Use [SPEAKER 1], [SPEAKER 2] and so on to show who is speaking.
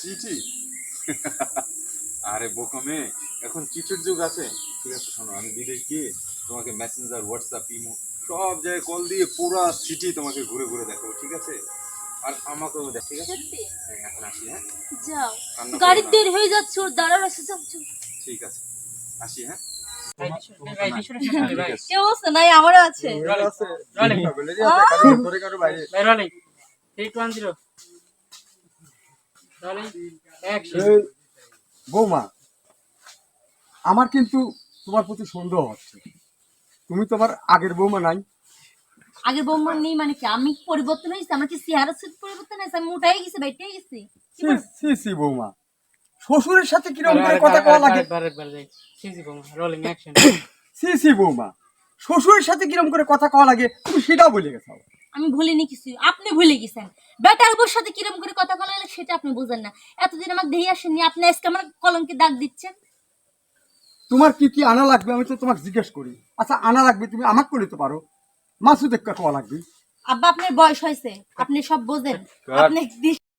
[SPEAKER 1] চিঠি? আরে বোকামে, এখন চিঠির যুগ আছে। ঠিক আছে শোনো, আমি বিদেশ গিয়ে তোমাকে মেসেঞ্জার, হোয়াটসঅ্যাপ, ইমো সব জায়গায় কল দিয়ে পুরা সিটি তোমাকে ঘুরে ঘুরে দেখাবো, ঠিক আছে? আর আমাকেও দেখ, ঠিক আছে?
[SPEAKER 2] সত্যি?
[SPEAKER 1] হ্যাঁ, এখন আসি। হ্যাঁ,
[SPEAKER 2] যাও,
[SPEAKER 1] কান্না করো
[SPEAKER 2] গাড়ির
[SPEAKER 1] না।
[SPEAKER 2] দেরি হয়ে যাচ্ছে, ওর দাঁড়ার আছে, যাও যাও।
[SPEAKER 1] ঠিক আছে, আসি। হ্যাঁ,
[SPEAKER 2] কি অবস্থা? নাই, আমারও আছে।
[SPEAKER 3] বৌমা, আমার কিন্তু তোমার প্রতি সন্দেহ হচ্ছে। তুমি তোমার আগের বৌমা নাই?
[SPEAKER 2] আগের বৌমা নেই মানে কি? আমি পরিবর্তন হয়েছি? আমার কি চেহারা সুট পরিবর্তন হয়েছে? আমি উঠাই গেছি, বাইটাই গেছি।
[SPEAKER 3] সি সি সি বৌমা, শ্বশুরের সাথে কিরকম করে কথা কওয়া লাগে? সি সি বৌমা, শ্বশুরের সাথে কিরকম করে কথা কওয়া লাগে তুমি সেটাও বলে গেছো।
[SPEAKER 2] আমি ভুলিনি কিছু, আপনি ভুলে গেছেন। বেটার বউর সাথে কিরম করে কথা বলা লাগে সেটা আপনি বুঝেন না। এতদিন আমাকে দেখে আসেননি, আপনি আজকে আমার কলঙ্কে দাগ দিচ্ছেন।
[SPEAKER 3] তোমার কি কি আনা লাগবে আমি তো তোমাকে জিজ্ঞেস করি। আচ্ছা আনা লাগবে তুমি আমাকে করে তো পারো, মাসুদ একটা কওয়া লাগবে।
[SPEAKER 2] আব্বা আপনার বয়স হয়েছে, আপনি সব বোঝেন। আপনি